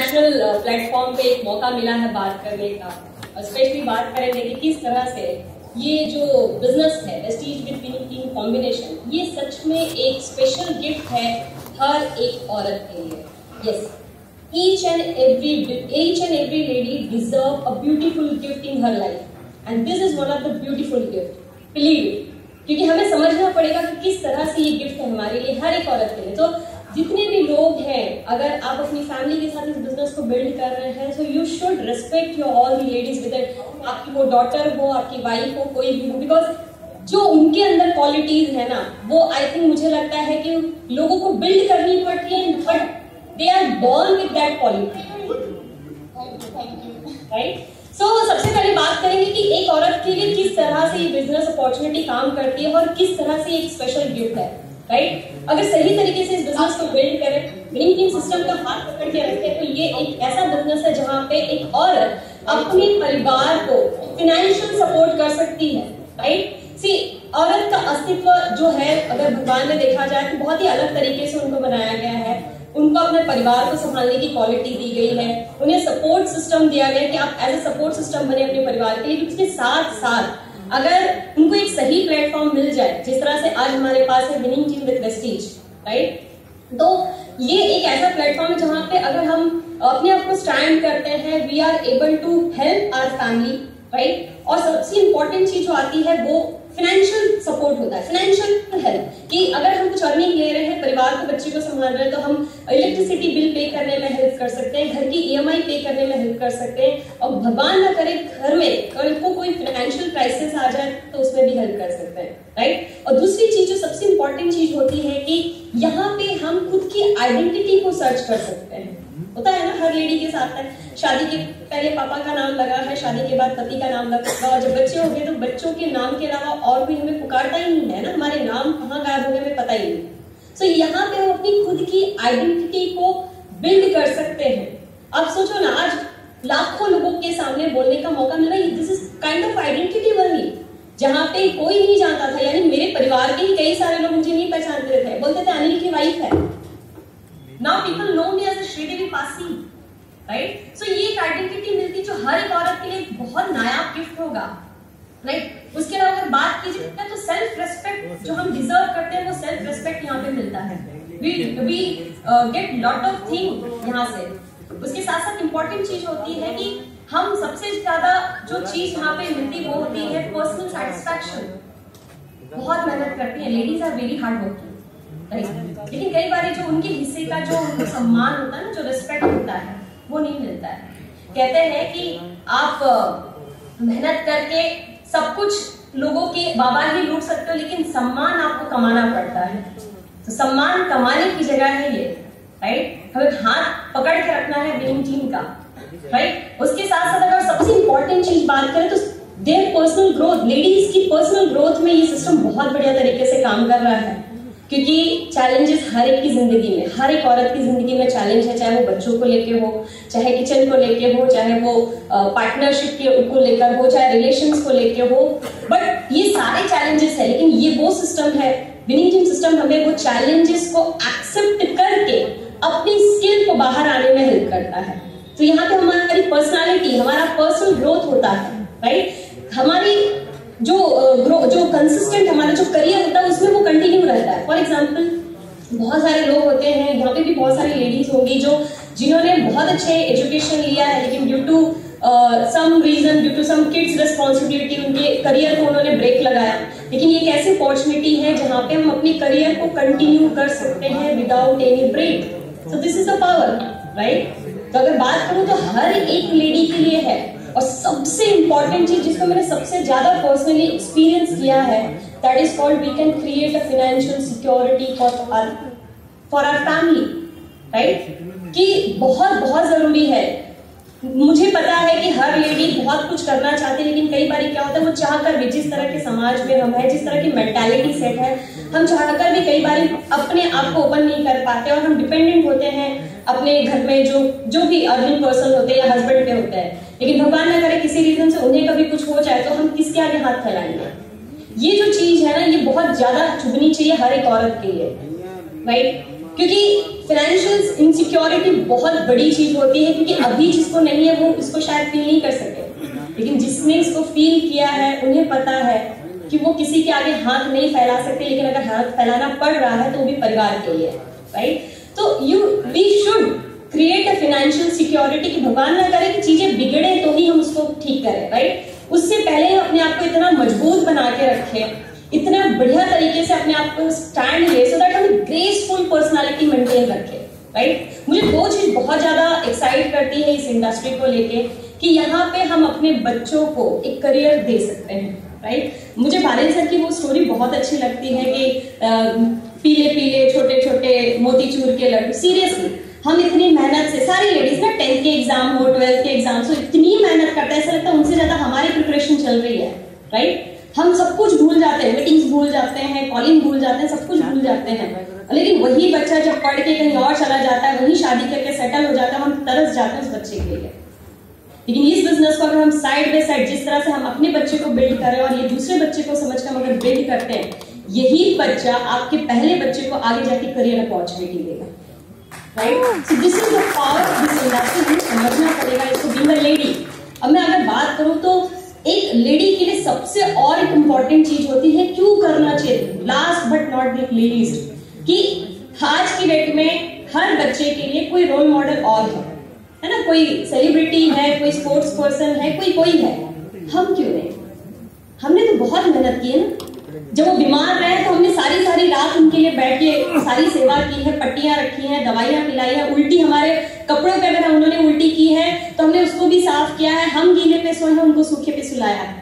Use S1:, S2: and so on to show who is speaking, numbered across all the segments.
S1: International platform पे एक मौका मिला है बात करने का, स्पेशली बात करेंगे कि किस तरह से ये जो बिजनेस है Vestige with winning team combination, ये सच में एक स्पेशल गिफ्ट है हर एक औरत के लिए. Yes, each and every lady deserve a beautiful gift in her life, and this is one of the beautiful gift. Believe it. क्योंकि हमें समझना पड़ेगा कि किस तरह से ये गिफ्ट है हमारे लिए, हर एक औरत के लिए. तो जितने भी लोग हैं, अगर आप अपनी फैमिली के साथ इस बिजनेस को बिल्ड कर रहे हैं, so you should respect your all the ladies with it. आपकी वो डॉटर हो, आपकी वाइफ हो, कोई भी हो, बिकॉज जो उनके अंदर क्वालिटीज है ना, वो आई थिंक मुझे लगता है कि लोगों को बिल्ड करनी पड़ती है, but they are born with that quality. Right? So सबसे पहले बात करेंगे कि एक औरत के लिए किस तरह से ये बिजनेस अपॉर्चुनिटी काम करती है और किस तरह से एक स्पेशल गिफ्ट है. राइट? अगर सही तरीके से इस बिजनेस को बिल्ड करें, विनिंग टीम सिस्टम का हाथ पकड़ के रखें, तो ये एक ऐसा बिजनेस है जहां पे एक औरत अपने परिवार को फाइनेंशियल सपोर्ट कर सकती है. राइट? सी, औरत का अस्तित्व जो है, अगर भगवान ने देखा जाए तो बहुत ही अलग तरीके से उनको बनाया गया है. उनको अपने परिवार को संभालने की क्वालिटी दी गई है, उन्हें सपोर्ट सिस्टम दिया गया है कि आप एज ए सपोर्ट सिस्टम बने अपने परिवार के लिए. उसके साथ साथ अगर उनको एक सही प्लेटफॉर्म मिल जाए, जिस तरह से आज हमारे पास है winning team with Vestige, right, तो ये एक ऐसा प्लेटफॉर्म है जहां पे अगर हम अपने आप को स्टैंड करते हैं, we are able to help our family. Right? और सबसे इंपॉर्टेंट चीज जो आती है वो फाइनेंशियल सपोर्ट होता है, फाइनेंशियल हेल्प, कि अगर हम कुछ अर्निंग ले रहे हैं, परिवार को, बच्चे को संभाल रहे हैं, तो हम इलेक्ट्रिसिटी बिल पे करने में हेल्प कर सकते हैं, घर की ईएमआई पे करने में हेल्प कर सकते हैं, और भगवान ना करे घर में कल को कोई फाइनेंशियल क्राइसिस आ जाए तो उसमें भी हेल्प कर सकते हैं. राइट? और दूसरी चीज जो सबसे इंपॉर्टेंट चीज होती है कि यहाँ पे हम खुद की आइडेंटिटी को सर्च कर सकते हैं. होता है ना, हर लेडी के साथ है, शादी के पहले पापा का नाम लगा है, शादी के बाद पति का नाम लगा, और जब बच्चे हो गए तो बच्चों के नाम के अलावा और कोई हमें पुकारता ही नहीं है ना, हमारे नाम कहाँ गायब हो गए हमें पता ही नहीं. सो यहाँ पे हम अपनी खुद की आइडेंटिटी को बिल्ड कर सकते हैं. आप सोचो ना, आज लाखों लोगों के सामने बोलने का मौका मिल रहा है, this is kind of identity वर्नी, जहाँ पे कोई नहीं जानता था, यानी मेरे परिवार के ही कई सारे लोग मुझे नहीं पहचानते थे, बोलते थे अनिल की वाइफ है. Now people know me as a Sridevi Pasi. Right? So ये एक आइडेंटिटी मिलती जो हर एक औरत के लिए बहुत नायाब गिफ्ट होगा. राइट? उसके अलावा अगर बात की जाए तो सेल्फ रेस्पेक्ट जो हम डिजर्व करते हैं, वो सेल्फ रेस्पेक्ट यहाँ पे मिलता है. we get lot of thing यहाँ से. उसके साथ साथ इंपॉर्टेंट चीज होती है कि हम सबसे ज्यादा जो चीज यहाँ पे मिलती वो होती है पर्सनल सेटिस्फैक्शन. बहुत मेहनत करती है ladies, are very hard working. लेकिन कई बार जो उनके हिस्से का जो उनको सम्मान होता है ना, जो रिस्पेक्ट होता है, वो नहीं मिलता है. कहते हैं कि आप मेहनत करके सब कुछ लोगों के बाबा ही लूट सकते हो, लेकिन सम्मान आपको कमाना पड़ता है. तो सम्मान कमाने की जगह है ये. राइट? हमें हाथ पकड़ के रखना है विनिंग टीम का. राइट? उसके साथ साथ अगर सबसे इंपॉर्टेंट चीज बात करें तो देयर पर्सनल ग्रोथ, लेडीज की पर्सनल ग्रोथ में ये सिस्टम बहुत बढ़िया तरीके से काम कर रहा है. क्योंकि चैलेंजेस हर एक की जिंदगी में, हर एक औरत की जिंदगी में चैलेंज है, चाहे वो बच्चों को लेके हो, चाहे किचन को लेके हो, चाहे वो पार्टनरशिप को लेकर हो, चाहे रिलेशंस को लेके हो, बट ये सारे चैलेंजेस है. लेकिन ये वो सिस्टम है, विनिंग टीम सिस्टम हमें वो चैलेंजेस को एक्सेप्ट करके अपनी स्किल को बाहर आने में हेल्प करता है. तो यहाँ पे हमारी पर्सनालिटी, हमारा पर्सनल ग्रोथ होता है. राइट? हमारी जो कंसिस्टेंट हमारा जो करियर होता है उसमें वो कंटिन्यू रहता है. फॉर एग्जाम्पल, बहुत सारे लोग होते हैं, यहाँ पे भी बहुत सारी लेडीज होंगी जिन्होंने बहुत अच्छे एजुकेशन लिया है, लेकिन due to some reason, due to some kids responsibility, उनके करियर को उन्होंने ब्रेक लगाया. लेकिन ये एक ऐसी अपॉर्चुनिटी है जहाँ पे हम अपने करियर को कंटिन्यू कर सकते हैं without any break. So this is the power. Right? तो अगर बात करूं तो हर एक लेडी के लिए है. और सबसे इंपॉर्टेंट चीज जिसको मैंने सबसे ज्यादा पर्सनली एक्सपीरियंस किया है, that is called we can create a financial security for our family. Right? कि बहुत बहुत जरूरी है. मुझे पता है कि हर लेडी बहुत कुछ करना चाहती है, लेकिन कई बार क्या होता है, वो चाहकर भी, जिस तरह के समाज में हम है, जिस तरह की मेंटालिटी सेट है, हम चाहकर भी कई बार अपने आप को ओपन नहीं कर पाते, और हम डिपेंडेंट होते हैं अपने घर में जो भी अर्निंग पर्सन होते हैं या हस्बैंड पे होते हैं. लेकिन भगवान न करे किसी रीजन से उन्हें कभी कुछ हो जाए तो हम किसके आगे हाथ फैलाएंगे. ये जो चीज है ना, ये बहुत ज्यादा चुभनी चाहिए हर एक औरत के लिए. राइट? क्योंकि फाइनेंशियल इनसिक्योरिटी बहुत बड़ी चीज होती है, क्योंकि अभी जिसको नहीं है वो इसको शायद फील नहीं कर सके, लेकिन जिसने इसको फील किया है उन्हें पता है कि वो किसी के आगे हाथ नहीं फैला सकते, लेकिन अगर हाथ फैलाना पड़ रहा है तो वो भी परिवार के लिए, राइट। तो we should create a financial security कि भगवान ना करे कि चीजें बिगड़े तो ही हम उसको ठीक करें, राइट। उससे पहले अपने आप को इतना मजबूत बना के रखें, इतना बढ़िया तरीके से अपने आप को स्टैंड ले, सो दैट हम ग्रेसफुल पर्सनालिटी मेंटेन रखें, राइट। मुझे दो चीज बहुत ज्यादा एक्साइट करती है इस इंडस्ट्री को लेके कि यहाँ पे हम अपने बच्चों को एक करियर दे सकते हैं, राइट। मुझे भालेन सर की वो स्टोरी बहुत अच्छी लगती है कि पीले पीले छोटे छोटे मोतीचूर के लड्डू, सीरियसली हम इतनी मेहनत से, सारी लेडीज ना 10th के एग्जाम हो, 12th के एग्जाम हो, इतनी मेहनत करते हैं, ऐसा लगता है उनसे ज्यादा हमारी प्रिपरेशन चल रही है, राइट। हम सब कुछ भूल जाते हैं, मीटिंग्स भूल जाते हैं, कॉलिंग भूल जाते हैं, सब कुछ भूल जाते हैं, लेकिन वही बच्चा जब पढ़ के कहीं और चला जाता है, वही शादी करके सेटल हो जाता है, हम तरस जाते हैं उस बच्चे के लिए। लेकिन इस बिजनेस को अगर हम साइड बाय साइड जिस तरह से हम अपने बच्चे को बिल्ड करें और ये दूसरे बच्चे को समझकर हम अगर बिल्ड करते हैं, यही बच्चा आपके पहले बच्चे को आगे जाके करियर अपॉर्चुनिटी देगा, right. So this is the power of this industry, हमें समझना पड़ेगा इसको। बीइंग अ लेडी, अब मैं अगर बात करूं तो एक लेडी के लिए सबसे और एक इंपॉर्टेंट चीज होती है क्यों करना चाहिए, last but not the least, कि आज की डेट में हर बच्चे के लिए कोई रोल मॉडल और है ना, कोई सेलिब्रिटी है, कोई स्पोर्ट्स पर्सन है, कोई है, हम क्यों नहीं? हमने तो बहुत मेहनत की है ना, जब वो बीमार रहे तो हमने सारी रात उनके लिए बैठ के सारी सेवा की है, पट्टियां रखी हैं, दवाइयां पिलाई है, उल्टी हमारे कपड़ों पे अगर उन्होंने उल्टी की है तो हमने उसको भी साफ किया है, हम गीले पे सोए हैं, उनको सूखे पे सुलाया है,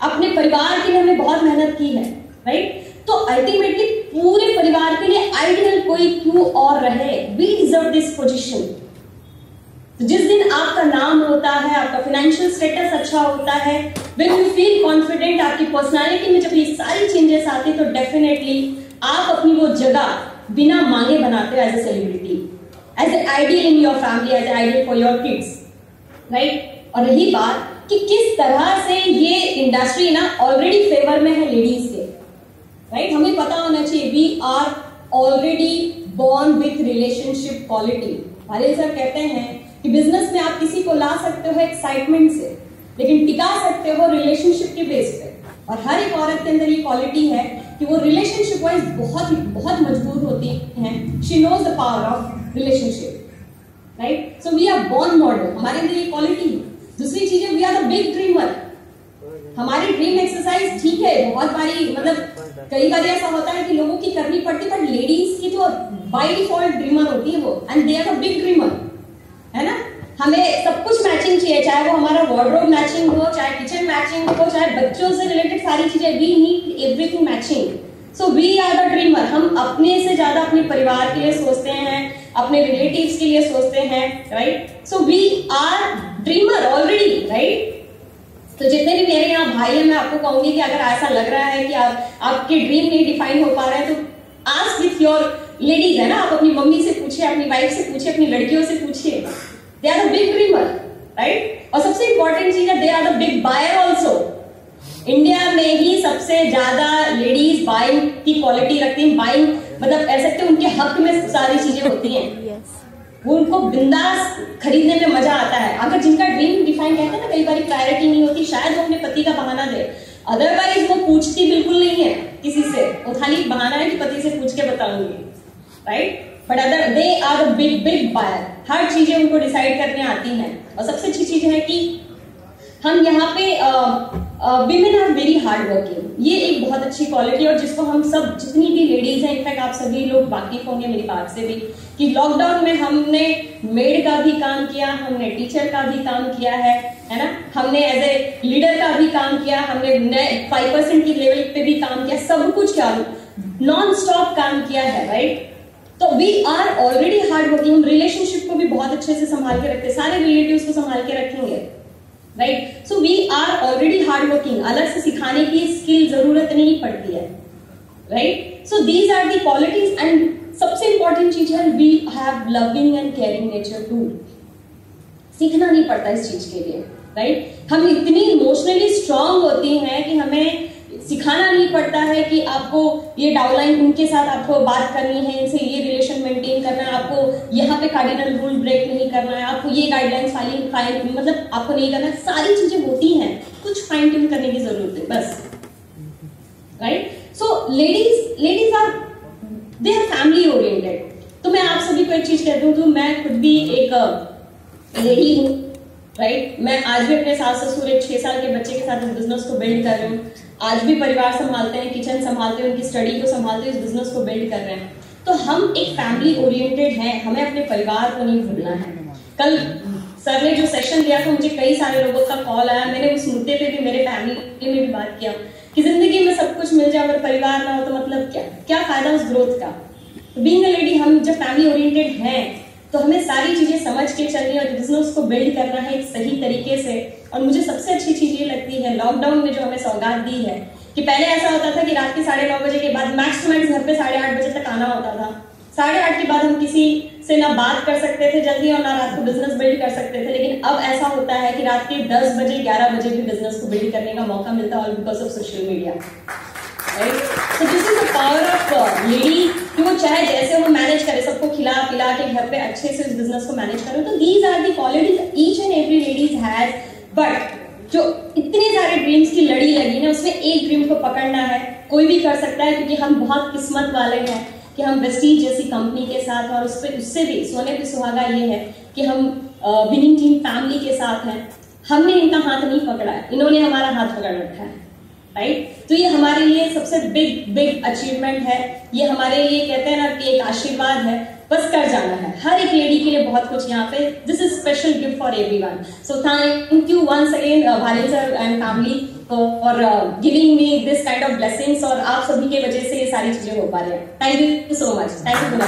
S1: अपने परिवार के लिए हमने बहुत मेहनत की है, राइट। तो अल्टीमेटली पूरे परिवार के लिए आइडियल कोई क्यों और रहे, वी डिजर्व दिस पोजीशन। तो जिस दिन आपका नाम होता है, आपका फाइनेंशियल स्टेटस अच्छा होता है, व्हेन यू फील कॉन्फिडेंट, आपकी पर्सनालिटी में जब ये सारी चेंजेस आती है तो डेफिनेटली आप अपनी वो जगह बिना मांगे बनाते हो as a celebrity, as a ideal in your family, as a ideal for your kids, right. और रही बात कि किस तरह से ये इंडस्ट्री ना ऑलरेडी फेवर में है लेडीज के, राइट। हमें पता होना चाहिए we are already born with relationship quality. Bhalen sir कहते हैं कि बिजनेस में आप किसी को ला सकते हो एक्साइटमेंट से, लेकिन टिका सकते हो रिलेशनशिप के बेस पे। और हर एक औरत के अंदर ये क्वालिटी है कि वो रिलेशनशिप वाइज बहुत मजबूत होती है। She knows the power of relationship, right. So we are born model, हमारे अंदर ये क्वालिटी है। दूसरी चीज है we are the big dreamer. हमारी ड्रीम एक्सरसाइज ठीक है, बहुत बारी मतलब कई बार ऐसा होता है कि लोगों की करनी पड़ती, पर लेडीज की तो बाय डिफॉल्ट ड्रीमर होती है वो, and they are the big dreamer, है ना। हमें सब कुछ मैचिंग चाहिए, चाहे वो हमारा वार्डरोब मैचिंग हो, चाहे किचन मैचिंग हो, चाहे बच्चों से रिलेटेड सारी चीजें, we need everything matching. So we are the dreamer. हम अपने से ज्यादा अपने परिवार के लिए सोचते हैं, अपने रिलेटिव्स के लिए सोचते हैं, right. So we are dreamer already, right. तो जितने भी मेरे यहाँ भाई हैं, मैं आपको कहूंगी कि अगर ऐसा लग रहा है कि आपके ड्रीम नहीं डिफाइन हो पा रहा है, तो आस्क विथ योर लेडीज, है ना, आप अपनी मम्मी से पूछिए, अपनी वाइफ से पूछिए, अपनी लड़कियों से पूछिए, they are the big dreamer, right. और सबसे इंपॉर्टेंट चीज है, they are the big buyer also. India में ही सबसे ज्यादा लेडीज बाइंग की क्वालिटी रखती हैं, बाइंग मतलब ऐसे सकते उनके हक में सारी चीजें होती हैं, वो उनको बिंदास खरीदने में मजा आता है। अगर जिनका ड्रीम डिफाइन कहते हैं ना, कई बार प्रायोरिटी नहीं होती, शायद वो अपने पति का बहाना दे, अदरवाइज वो पूछती बिल्कुल नहीं है किसी से, वो खाली बहाना है कि पति से पूछ के बताऊंगी, right. But other they are the big buyer, हर चीजें उनको डिसाइड करने आती हैं। और सबसे अच्छी चीज है कि हम यहाँ पे women are very hard working, ये एक बहुत अच्छी क्वालिटी, और जिसको हम सब जितनी भी लेडीज हैं, इनफैक्ट आप सभी लोग वाकिफ होंगे मेरी बात से भी, कि लॉकडाउन में हमने मेड का भी काम किया, हमने टीचर का भी काम किया है ना, हमने एज ए लीडर का भी काम किया, हमने 5% की लेवल पे भी काम किया, सब कुछ किया, नॉन स्टॉप काम किया है, राइट। तो we are already hard working. हम रिलेशनशिप को भी बहुत अच्छे से संभाल के रखते हैं, सारे रिलेटिव्स को संभाल के रखेंगे, right. So we are already hard working, अलग से सिखाने की स्किल जरूरत नहीं पड़ती है, right. So these are the qualities. And सबसे इंपॉर्टेंट चीज है we have loving and caring nature too. सीखना नहीं पड़ता इस चीज के लिए, राइट। हम इतनी इमोशनली स्ट्रांग होती हैं कि हमें सिखाना नहीं पड़ता है कि आपको ये डाउनलाइन उनके साथ आपको बात करनी है, इनसे ये रिलेशन मेंटेन करना है, आपको यहाँ पे कार्डिनल रूल ब्रेक नहीं करना है, आपको ये गाइडलाइंस फाइल मतलब आपको नहीं करना है। सारी चीजें होती हैं, कुछ फाइन ट्यून करने की जरूरत है बस, right. So ladies are they are family oriented. तो मैं आप सभी को एक चीज कहती हूँ, तो मैं खुद भी एक लेडी हूँ, राइट। मैं आज भी अपने सास ससुर एक 6 साल के बच्चे के साथ इस बिजनेस को बिल्ड कर रही हूँ। आज भी परिवार संभालते हैं, किचन संभालते हैं, उनकी स्टडी को संभालते हैं, इस बिजनेस को बिल्ड कर रहे हैं। तो हम एक फैमिली ओरिएंटेड हैं, हमें अपने परिवार को नहीं भूलना है। कल सर ने जो सेशन दिया था, मुझे कई सारे लोगों का कॉल आया, मैंने उस मुद्दे पे भी मेरे फैमिली में भी बात किया कि जिंदगी में सब कुछ मिल जाए अगर परिवार ना हो तो मतलब क्या फायदा उस ग्रोथ का। बीइंग अ लेडी, हम जब फैमिली ओरिएंटेड हैं तो हमें सारी चीजें समझ के चलनी और बिजनेस को बिल्ड करना है एक सही तरीके से। और मुझे सबसे अच्छी चीज ये लगती है लॉकडाउन में जो हमें सौगात दी है कि पहले ऐसा होता था कि रात के 9:30 बजे के बाद मैक्स टू मैक्स घर पे 8:30 बजे तक आना होता था। 8:30 के बाद हम किसी से ना बात कर सकते थे जल्दी और ना रात को बिजनेस बिल्ड कर सकते थे। लेकिन अब ऐसा होता है कि रात के 10 बजे 11 बजे भी बिजनेस को बिल्ड करने का मौका मिलता है, all because of social media, right. So this is the power of lady कि वो चाहे जैसे वो मैनेज करे, सबको खिला पिला के घर पे अच्छे से इस बिजनेस को मैनेज करे। तो these are the qualities each and every ladies has. But जो इतने सारे ड्रीम्स की लड़ी लगी ना, उसमें एक ड्रीम को पकड़ना है। कोई भी कर सकता है क्योंकि हम बहुत किस्मत वाले हैं कि हम वेस्टीज जैसी कंपनी के साथ, और उससे भी सोने पे सुहागा ये है कि हम विनिंग टीम फैमिली के साथ हैं। हमने इनका हाथ नहीं पकड़ा है, इन्होंने हमारा हाथ पकड़ रखा है, राइट। तो ये हमारे लिए सबसे बिग अचीवमेंट है। ये हमारे लिए कहते हैं ना कि एक आशीर्वाद है, बस कर जाना है। हर एक लेडी के लिए बहुत कुछ यहाँ पे, this is special gift for everyone. So thank you once again Bhalen sir and family for giving me this kind of blessings. और आप सभी के वजह से ये सारी चीजें हो पा रही है। Thank you so much. Thank you.